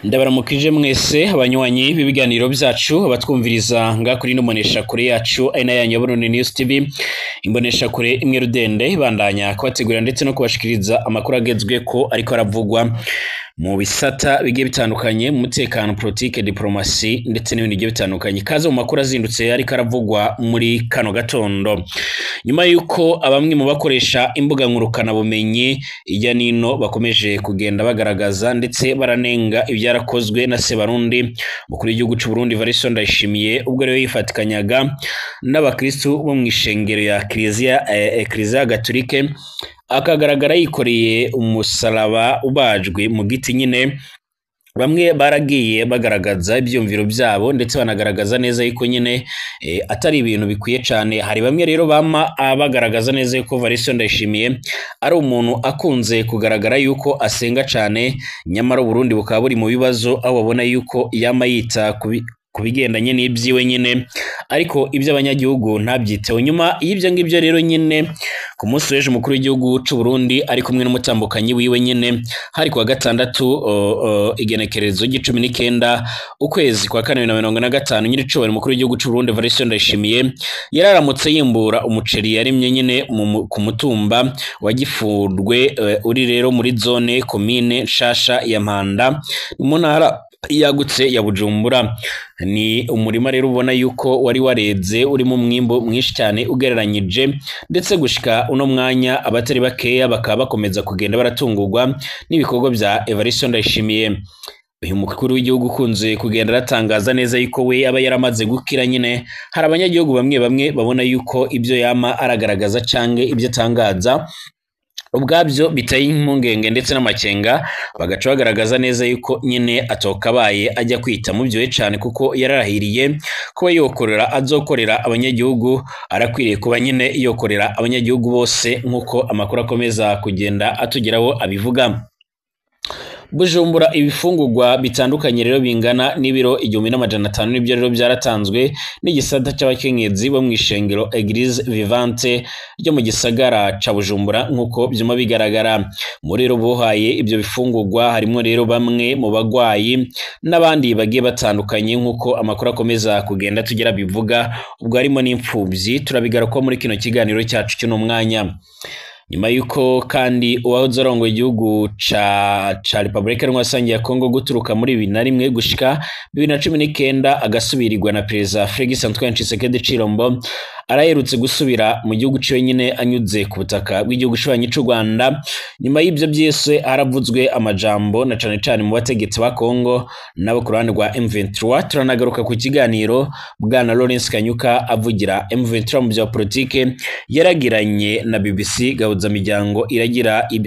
Ndabaramukije mwese abanywanyi b'ibiganiro byacu abatwumviriza ngakuri n'umunesha kure yacu aina yanyu Burundi News TV imbonesha kure imwe rudende ibandanya kubategurira ndetse no kubashikiriza amakuru agezwe ko ariko aravugwa mu bisata bigiye bitandukanye mu mutekano, politique, diplomasi ndetse n'ibindi bigiye bitandukanye. Kaze mu makuru azindutse ariko aravugwa muri kano gatondo. Nyuma yuko abamwe mu bakoresha imbuga nkurukana bumenyi ijya nino bakomeje kugenda bagaragaza ndetse baranenga ibyarakozwe na Sebarundi mukuru w'igihugu cy'u Burundi Evariste Ndayishimiye ubwo rero yifatikanyaga n'abakristu bo mu ishengero ya Eklezia Gatolike akagaragara yikoreye umusaraba ubajwe mu giti nyine. Bamwe baragiye bagaragaza ibyumviro byabo ndetse banagaragaza neza yuko nyine atari ibintu bikwiye cyane. Hari bamwe rero bama bagaragaza neza yuko Evariste Ndayishimiye ari umuntu akunze kugaragara yuko asenga cyane, nyamara Burundi bukaba buri mu bibazo aho babona yuko yama yita kubigendanye n'ibyiwe nyine, ariko ibyo abanyagihugu ntabyiteho. Nyuma y'ibyo ngibyo rero nyine ku munsi w'ejo mukuru w'igihugu cy'u Burundi ari kumwe n'umutambukanyi wiwe nyine hari kuwa gatandatu igenekerezo g'19 ukwezi kwa 2025 nyiri cobari mukuru w'igihugu cy'u Burundi Evariste Ndayishimiye yararamutse yimbura umuceri yarimye nyine ku mutumba wa Gifurwe uri rero muri zone commune Nshasha ya Mpanda mu ntara yagutse ya Bujumbura. Ni umurima rero ubona yuko wari wareze urimo umwimbo mwinshi cyane ugereranyije, ndetse gushika uno mwanya abatari bakeya bakaba bakomeza kugenda baratungurwa n'ibikorwa bya Evariste Ndayishimiye. Uyu mukuru w'igihugu kunze kugenda aratangaza neza yuko we aba yaramaze gukira nyine. Hari abanyagihugu bamwe babona yuko ibyo yama aragaragaza canke ibyo atangaza ubwabyo biteye impungenge ndetse n'amakenga, bagaca bagaragaza neza yuko nyine atokabaye ajya kwita mu byo cyane, kuko yararahiriye kuba yokorera azokorera abanyagihugu, arakwiriye kuba nyine yokorera abanyagihugu bose nk'uko amakuru akomeza kugenda atugeraho abivuga. Bujumbura ibifungurwa bitandukanye rero bingana n'ibiro 1500 nibyo rero byaratanzwe n'igisata cy'abakenyezi bo mu ishengero Eglise Vivante ryo mu gisagara ca Bujumbura nk'uko byuma bigaragara. Muri rero bohaye ibyo bifungurwa harimo rero bamwe mu bagwayi n'abandi bagiye batandukanye nk'uko amakuru akomeza kugenda tugera bivuga, ubwo harimo n'imfubyi. Turabigaruka muri kino kiganiro cyacu cy'uno mwanya. Nyuma yuko kandi uwahoze arongoye igihugu ca Republika Iharanira ya Kongo guturuka muri 2001 gushika 2019 agasubirirwa na Perezida Félix Antoine Tshisekedi Tshilombo, araherutse gusubira mu gihugu ciwe nyine anyuze ku butaka bw'igihugu cy'u cy'u Rwanda. Nyuma y'ibyo byese haravuzwe amajambo na cane mu bategetsi ba Kongo nabo ku ruhande rwa M23. Turanagaruka ku kiganiro bwana Lawrence Kanyuka avugira M23 mu bya politike yaragiranye na BBC Gahuza Miryango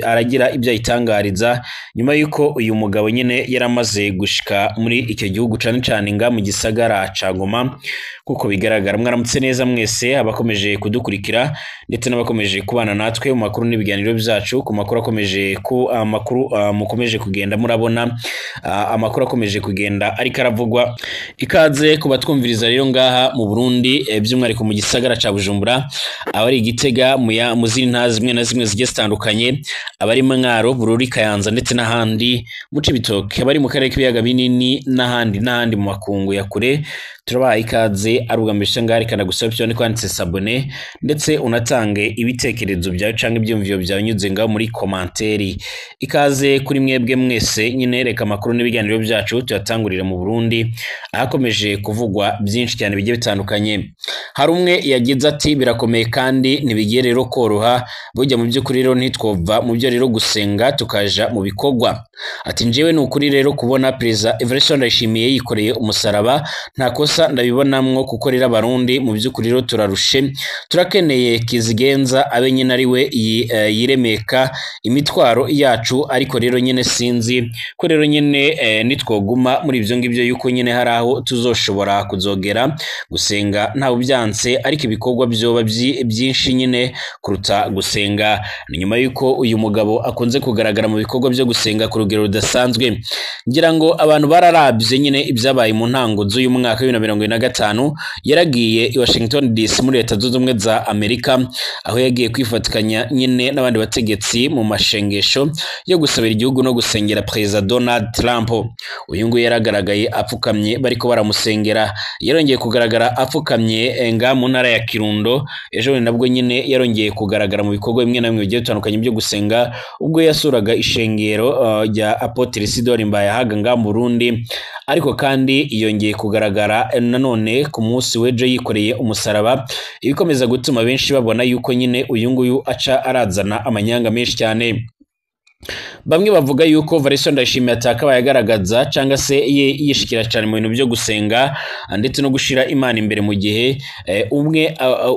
aragira ibyo ayitangariza nyuma yuko uyu mugabo nyine yaramaze gushika muri icyo gihugu cane nga mu gisagara ca Goma. Kuko bigaragara mwaramutse neza mwese abakomeje kudukurikira ndetse n'abakomeje kubana natwe mu makuru n'ibiganiro byacu, ku makuru akomeje mukomeje kugenda murabona amakuru akomeje kugenda ariko aravugwa. Ikaze kubatwumviriza rero ngaha mu Burundi by'umwihariko mu gisagara ca Bujumbura, abari Igitega mu zindi ntara zimwe na zimwe zigiye zitandukanye, abari Mwaro, Bururi, Kayanza ndetse n'ahandi mu Cibitoke, abari mu karere k'ibiyaga binini n'ahandi mu makungu ya kure. Turabaye ikaze arugambisha ngari kana gusaba cyane kwanditse sabone ndetse unatange ibitekerezo byawe canke ibyumviro byawe nyuze ngaho muri komanteri. Ikaze kuri mwebwe mwese nyine, reka makuru n'ibiganiro byacu tuyatangurira mu Burundi ahakomeje kuvugwa byinshi cyane bigiye bitandukanye. Hari umwe yagize ati birakomeye kandi nibigiye rero koroha, burya mu by'ukuri rero ntitwova mu byo rero gusenga tukaja mu bikorwa. Ati njewe n'ukuri rero kubona Perezida Evariste Ndayishimiye yikoreye umusaraba nta kosa ndabibonamwo, kuko rero abarundi mu by'ukuri rero turarushe, turakeneye kizigenza abe nyine ari we yiremeka imitwaro yacu. Ariko rero nyine sinzi ko rero nyine nitwoguma muri ibyo ngibyo yuko nyine hari aho tuzoshobora kuzogera gusenga nta byanse, ariko ibikorwa byoba byinshi nyine kuruta gusenga. Ni nyuma yuko uyu mugabo akunze kugaragara mu bikorwa byo gusenga ku rugero rudasanzwe. Ngira ngo abantu bararabye nyine ibyabaye mu ntango z'uyu mwaka 2025 yaragiye i Washington DC Texas muri Leta Zunze Ubumwe za Amerika, aho yagiye kwifatikanya nyine n'abandi bategetsi mu mashengesho yo gusabira igihugu no gusengera Perezida Donald Trump. Uyu nguyu yaragaragaye apfukamye bariko baramusengera, yarongeye kugaragara apfukamye nga mu ntara ya Kirundo. Ejo nabwo nyine yarongeye kugaragara mu bikorwa bimwe na bimwe bigiye bitandukanye byo gusenga, ubwo yasuraga ishengero rya Apotre Isidore Mbayahaga nga mu Burundi. Ariko kandi yongeye kugaragara nanone ku munsi w'ejo yikoreye umusaraba, ibikomeza gutuma benshi babona yuko nyine uyu nguyu aca arazana amanyanga menshi cyane. Bamwe bavuga yuko Valentin Ndayishimiye atakabaye agaragaza cyangwa se yishikira cyane mu bintu byo gusenga ndetse no gushira Imana imbere mu gihe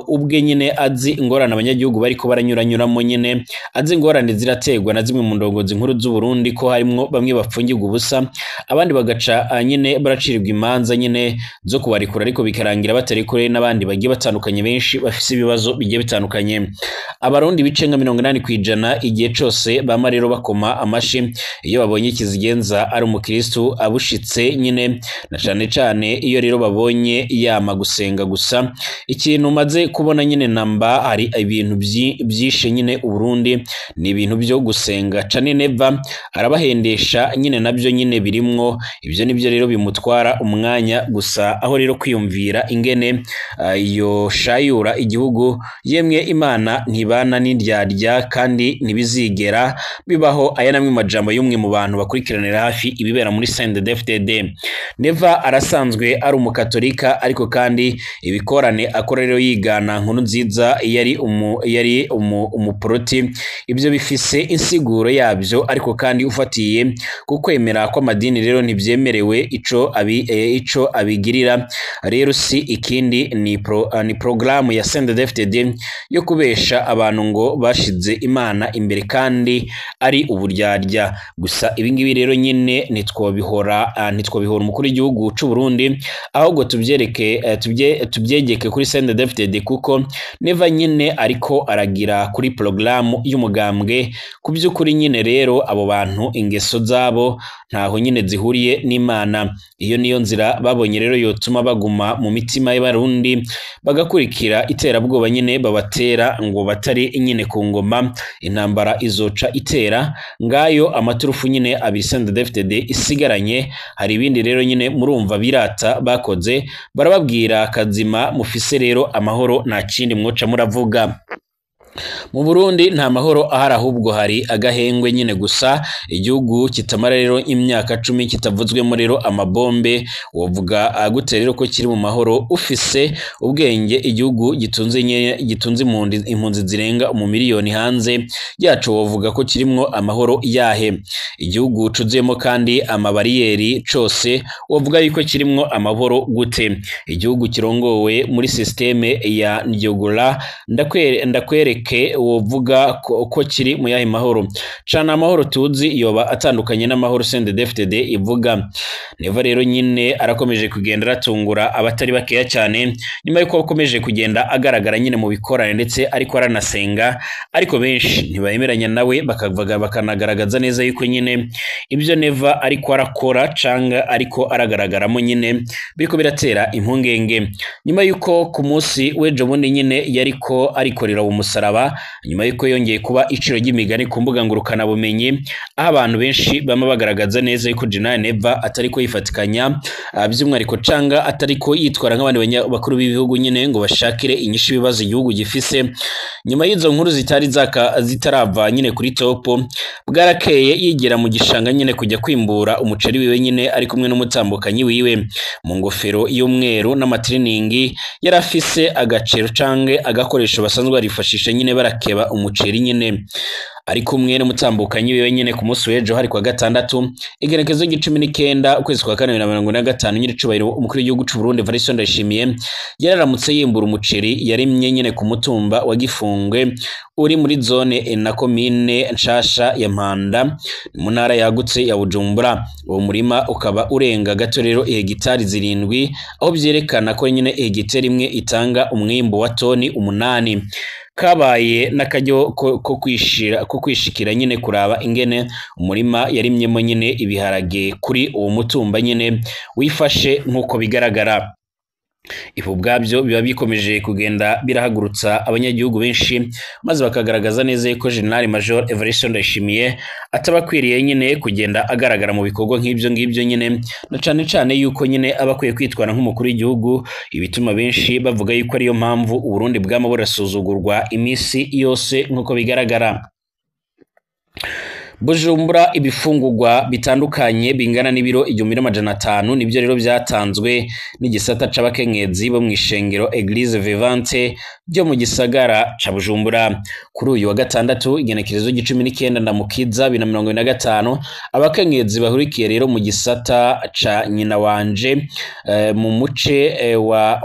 ubwe nyine azi ingorane abanyagihugu bariko baranyuranyuramo, nyine azi ingorane zirategwa na zimwe mu ndongozi nkuru z'u Burundi, ko harimo bamwe bapfungirwa ubusa, abandi bagaca nyine baracirirwa imanza nyine zo kubarikura, ariko bikarangira batari kure, n'abandi bagiye batandukanye benshi bafise ibibazo bigiye bitandukanye. Abarundi bice nka 80% igihe cose bama rero bakoma amashi iyo babonye ikizigenza ari umukristo abushitse nyine, na cyane iyo rero babonye yama gusenga gusa. Ikintu maze kubona nyine namba hari ibintu byishe nyine Uburundi ni ibintu byo gusenga cane neva arabahendesha nyine, nabyo nyine birimwo ibyo, nibyo rero bimutwara umwanya gusa, aho rero kwiyumvira ingene yo shayura igihugu. Yemwe Imana ntibana n'indyarya kandi ntibizigera bibaho. Aya namwe majambo y'umwe mu bantu bakurikiranira hafi ibibera muri CNDD-FDD. Neva arasanzwe ari umukatolika, ariko kandi ibikorane akora rero yigana Nkuru Nziza yari umuproti. Ibyo bifise insiguro yabyo, ariko kandi ufatiye ku kwemera kw'amadini rero ntibyemerewe ico abigirira. Rero si ikindi ni programu ya CNDD-FDD yo kubesha abantu ngo bashize Imana imbere kandi ari uburyarya gusa. Ibingibi rero nyine nitwobihora umukuru w'igihugu cy'u Burundi, ahubwo tubyegeke kuri CNDD-FDD, kuko Neva nyine ariko aragira kuri programu y'umugambwe. Ku by'ukuri nyine rero abo bantu ingeso zabo ntaho nyine zihuriye n'Imana. Iyo niyo nzira babonye rero yotuma baguma mu mitima y'Abarundi, bagakurikira iterabwoba nyine babatera ngo batari nyine ku ngoma, intambara izoca itera. Ngayo amaturufu nyine abiri CNDD-FDD isigaranye. Hari ibindi rero nyine murumva birata bakoze, barababwira kazima mufise rero amahoro nta kindi mwoca muravuga. Mu Burundi nta mahoro ahari, ahubwo hari agahengwe nyine gusa. Igihugu kitamara rero imyaka 10 kitavuzwemo rero amabombe, wovuga gute rero ko kiri mu mahoro? Ufise ubwenge, igihugu gitunze impunzi zirenga mu miliyoni hanze yacu, wovuga ko kirimwo amahoro yahe? Igihugu cuzuyemo kandi amabariyeri cose, wovuga yuko kirimwo amahoro gute? Igihugu kirongowe muri systeme ya Ndyogora, ndakwereka wovuga ko kiri mu yahe mahoro? Cana amahoro tuzi yoba atandukanye n'amahoro CNDD-FDD ivuga. Neva rero nyine arakomeje kugenda ratungura abatari bakeya cyane, nyuma yuko akomeje kugenda agaragara nyine mu bikorane ndetse ariko aranasenga, ariko benshi ntibayemeranya nawe, bakavuga bakanagaragaza neza yuko nyine ibyo Neva ariko arakora canga ariko aragaragaramo nyine biriko biratera impungenge. Nyuma yuko ku munsi w'ejo bundi nyine yariko arikorera umusaraba, nyuma yuko yongeye kuba iciro ry'imigani ku mbuga ngurukana bumenyi, aho abantu benshi bama bagaragaza neza yuko General Neva atariko yifatikanya by'umwariko canga atariko yitwara nk'abandi bakuru b'ibihugu nyine ngo bashakire inyishu ibibazo igihugu gifise. Nyuma y'izo nkuru zitarava nyine kuri topo, bwarakeye yigera mu gishanga nyine kujya kwimbura umuceri wiwe nyine ari kumwe n'umutambukanyi wiwe mu ngofero y'umweru n'amatriningi. Yarafise agacero cange agakoresho basanzwe barifashisha nyine barakeba umuceri nyine, ari kumwe n'umutambukanyi wiwe nyine ku munsi w'ejo hari kwa gatandatu igerekezo g'19 ukwezi kwa 2025 nyine cubahiro umukuru w'igihugu cy'u Burundi Valentin Ndayishimiye yararamutse yimbura umuceri yarimye nyine ku mutumba wa Gifungwe uri muri zone na komine nshasha ya Mpanda mu ntara yagutse ya Bujumbura. Uwo murima ukaba urenga gato rero hegitari 7, aho byerekana ko nyine hegitari imwe itanga umwimbo wa toni 8. Kabaye n'akajyo ko kwishikira nyine kuraba ingene umurima yarimyemo nyine ibiharage kuri uwo mutumba nyine wifashe nk'uko bigaragara. ibi ubwabyo biba bikomeje kugenda birahagurutsa abanyagihugu benshi maze bakagaragaza neza ko General Major Evariste Ndayishimiye atabakwiriye nyine kugenda agaragara mu bikorwa nk'ibyo ngibyo nyine, na cane yuko nyine abakwiye kwitwara nk'umukuru w'igihugu, ibituma benshi bavuga yuko ariyo mpamvu Uburundi bwama burasuzugurwa imisi yose nk'uko bigaragara. Bujumbura ibifungurwa bitandukanye bingana n'ibiro 1500 nibyo rero byatanzwe n'igisata c'abakenyezi bo mw'ishengero Eglise Vivante byo mu gisagara ca Bujumbura kuri uyu wa gatandatu igenekerezo g'19 Ndamukiza 2025. Abakenyezi bahurikiye rero mu gisata ca nyina wanje mu muce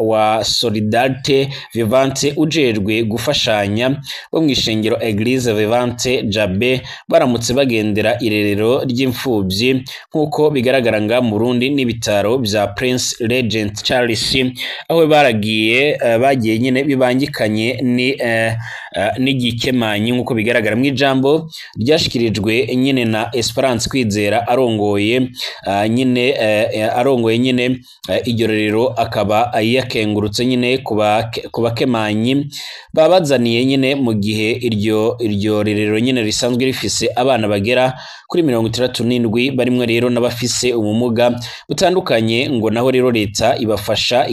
wa Solidarite Vivante ujejwe gufashanya bo mw'ishengero Eglise Vivante Jabe baramutse bagendera irerero ry'imfuvyi nk'uko bigaragara nga mu Burundi n'ibitaro vya Prince Regent Charles, aho bagiye nyine bibangikanye n'igikemanyi nk'uko bigaragara mu ijambo ryashikirijwe nyine na Esperance Kwizera arongoye nyine iryo rerero, akaba yakengurutse nyine kubakemanyi babazaniye nyine mu gihe iryo rerero nyine risanzwe rifise abana bagera kuri 67 barimwe rero n'abafise ubumuga butandukanye, ngo naho rero leta ibafasha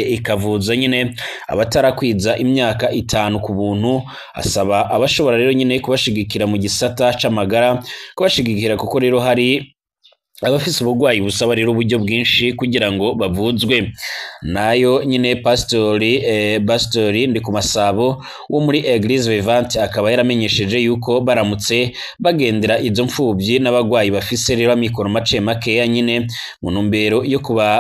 ikavuza nyine abatarakwiza imyaka 5 ku buntu. Asaba abashobora rero nyine kubashigikira mu gisata c'amagara kubashigikira kuko rero hari abafise ubugwayi busaba rero uburyo bwinshi kugira ngo bavuzwe. Nayo nyine Pastori ndi ku Masabo wo muri Eglise Vivante akaba yaramenyesheje yuko baramutse bagendera izo mfuvyi n'abagwayi bafise rero amikoro makeya nyine mu ntumbero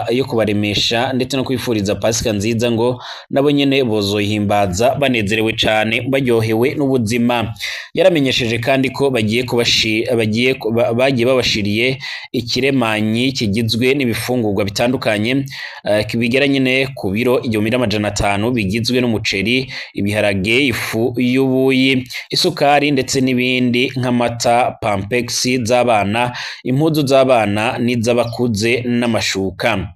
yo kubaremesha ndetse no kwifuriza Pasika nziza, ngo nabo nyine bozohimbaza banezerewe cane baryohewe n'ubuzima. Yaramenyesheje kandi ko bagiye babashiriye ikiremanyi kigizwe n'ibifungurwa bitandukanye kibigera nyine ku biro 1500 bigizwe n'umuceri, ibiharage, ifu y'ubuyi, isukari ndetse n'ibindi nk'amata, Pampex z'abana, impuzu z'abana n'iz'abakuze n'amashuka.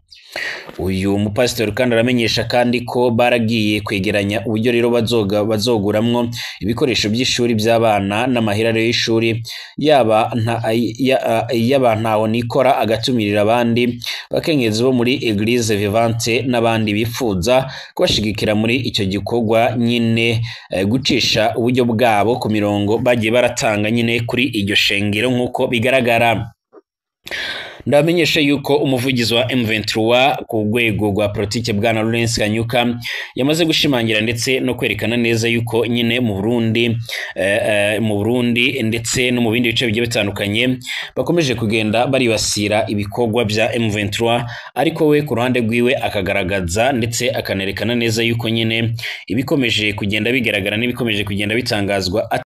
Uyu mupasitori kandi aramenyesha kandi ko baragiye kwegeranya uburyo rero bazoguramwo ibikoresho by'ishuri by'abana n'amahera y'ishuri yaba ntaho nikora agatumirira abandi bakenyezi bo muri Eglise Vivante n'abandi bifuza kubashigikira muri icyo gikorwa nyine gucisha uburyo bwabo ku mirongo bagiye baratanga nyine kuri iryo shengero nk'uko bigaragara. Ndamenyesha yuko umuvugizi wa M23 ku rwego rwa politike bwana Lawrence Kanyuka yamaze gushimangira ndetse no kwerekana neza yuko nyine mu Burundi ndetse no mu bindi bice bigiye bitandukanye bakomeje kugenda baribasira ibikorwa bya M23, ariko we ku ruhande rwiwe akagaragaza ndetse akanerekana neza yuko nyine ibikomeje kugenda bigaragara n'ibikomeje kugenda bitangazwa